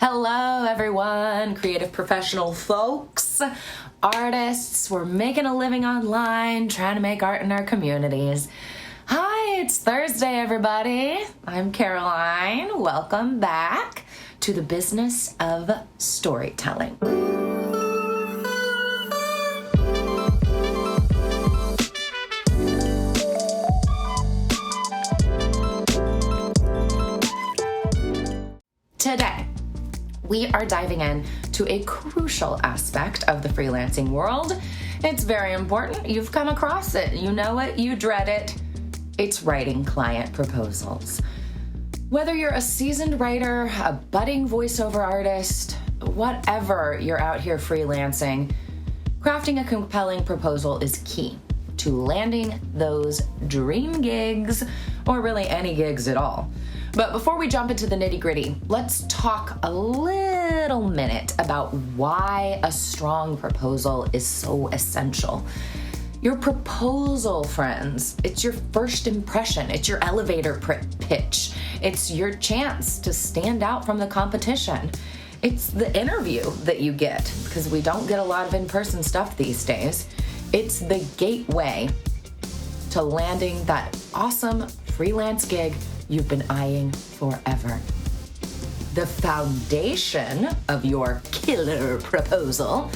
Hello, everyone, creative professional folks, artists. We're making a living online, trying to make art in our communities. Hi, it's Thursday, everybody. I'm Caroline. Welcome back to the business of storytelling. Today, we are diving in to a crucial aspect of the freelancing world. It's very important. You've come across it. You know it. You dread it. It's writing client proposals. Whether you're a seasoned writer, a budding voiceover artist, whatever you're out here freelancing, crafting a compelling proposal is key to landing those dream gigs, or really any gigs at all. But before we jump into the nitty-gritty, let's talk a little minute about why a strong proposal is so essential. Your proposal, friends, it's your first impression. It's your elevator pitch. It's your chance to stand out from the competition. It's the interview that you get, because we don't get a lot of in-person stuff these days. It's the gateway to landing that awesome freelance gig you've been eyeing forever. The foundation of your killer proposal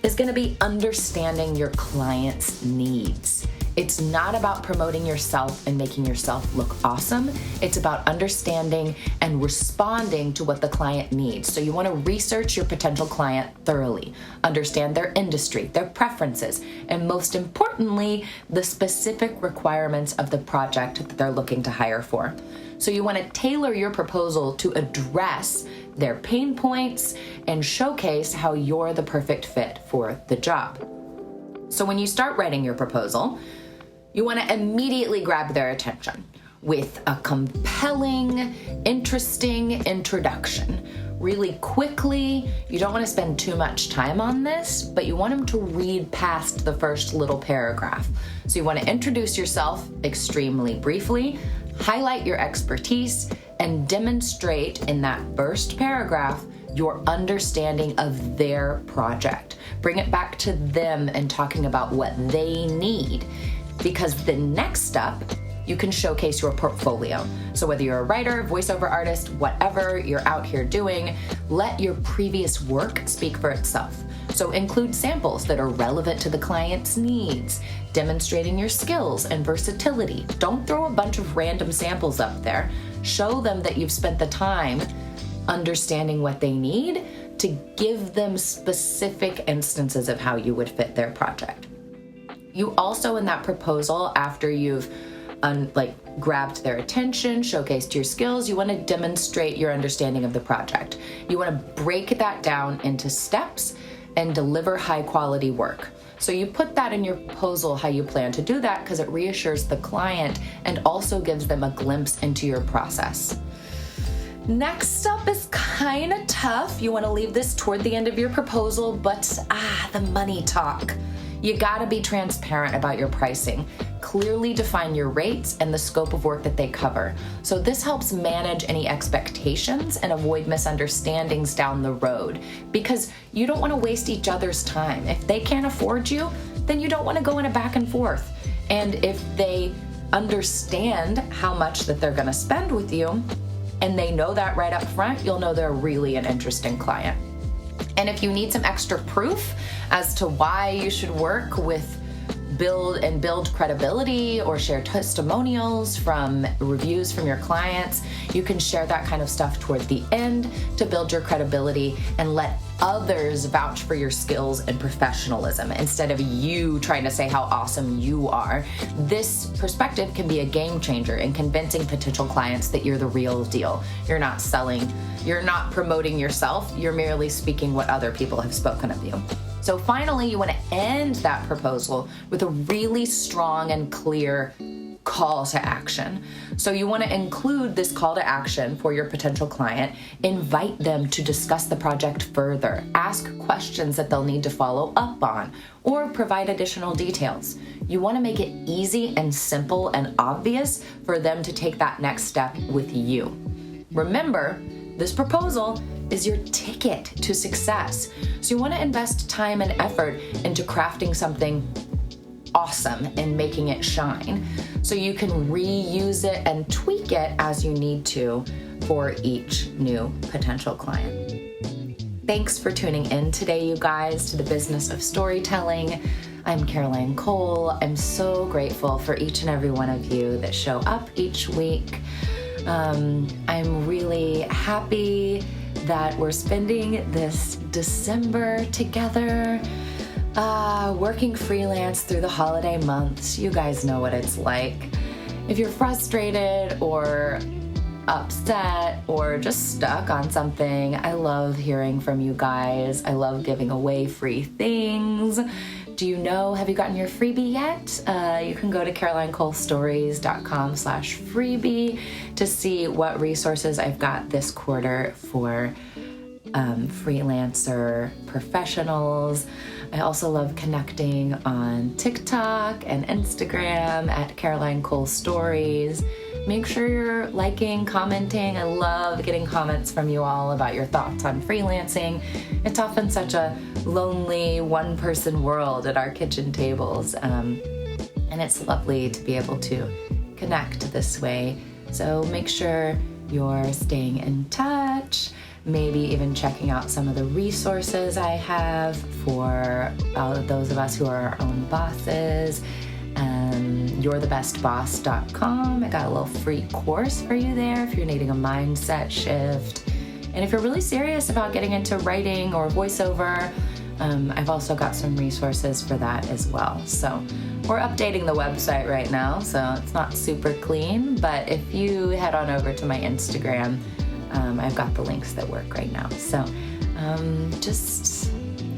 is going to be understanding your client's needs. It's not about promoting yourself and making yourself look awesome. It's about understanding and responding to what the client needs. So you want to research your potential client thoroughly, understand their industry, their preferences, and most importantly, the specific requirements of the project that they're looking to hire for. So you want to tailor your proposal to address their pain points and showcase how you're the perfect fit for the job. So when you start writing your proposal, you want to immediately grab their attention with a compelling, interesting introduction. Really quickly, you don't want to spend too much time on this, but you want them to read past the first little paragraph. So you want to introduce yourself extremely briefly, highlight your expertise, and demonstrate in that first paragraph your understanding of their project. Bring it back to them and talking about what they need. Because the next step, you can showcase your portfolio. So whether you're a writer, voiceover artist, whatever you're out here doing, let your previous work speak for itself. So include samples that are relevant to the client's needs, demonstrating your skills and versatility. Don't throw a bunch of random samples up there. Show them that you've spent the time understanding what they need to give them specific instances of how you would fit their project. You also, in that proposal, after you've grabbed their attention, showcased your skills, you want to demonstrate your understanding of the project. You want to break that down into steps and deliver high quality work. So you put that in your proposal, how you plan to do that, because it reassures the client and also gives them a glimpse into your process. Next up is kind of tough. You want to leave this toward the end of your proposal, but the money talk. You gotta be transparent about your pricing. Clearly define your rates and the scope of work that they cover. So this helps manage any expectations and avoid misunderstandings down the road, because you don't want to waste each other's time. If they can't afford you, then you don't want to go in a back and forth. And if they understand how much that they're gonna spend with you, and they know that right up front, you'll know they're really an interesting client. And if you need some extra proof as to why you should work with build credibility or share testimonials from reviews from your clients, you can share that kind of stuff toward the end to build your credibility and let others vouch for your skills and professionalism instead of you trying to say how awesome you are. This perspective can be a game changer in convincing potential clients that you're the real deal. You're not selling, you're not promoting yourself, you're merely speaking what other people have spoken of you. So finally, you want to end that proposal with a really strong and clear call to action. So you want to include this call to action for your potential client, invite them to discuss the project further, ask questions that they'll need to follow up on, or provide additional details. You want to make it easy and simple and obvious for them to take that next step with you. Remember, this proposal is your ticket to success. So you want to invest time and effort into crafting something awesome and making it shine so you can reuse it and tweak it as you need to for each new potential client. Thanks for tuning in today, you guys, to the Business of Storytelling. I'm Caroline Cole. I'm so grateful for each and every one of you that show up each week. I'm really happy that we're spending this December together, working freelance through the holiday months. You guys know what it's like. If you're frustrated or upset or just stuck on something, I love hearing from you guys. I love giving away free things. Have you gotten your freebie yet? You can go to carolinecolestories.com/freebie to see what resources I've got this quarter for freelancer professionals. I also love connecting on TikTok and Instagram at Caroline Cole Stories. Make sure you're liking, commenting. I love getting comments from you all about your thoughts on freelancing. It's often such a lonely one-person world at our kitchen tables, and it's lovely to be able to connect this way. So make sure you're staying in touch, maybe even checking out some of the resources I have for those of us who are our own bosses. You'rethebestboss.com. I got a little free course for you there if you're needing a mindset shift. And if you're really serious about getting into writing or voiceover, I've also got some resources for that as well. So we're updating the website right now, so it's not super clean, but if you head on over to my Instagram, I've got the links that work right now. So just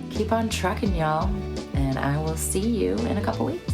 keep on trucking, y'all, and I will see you in a couple weeks.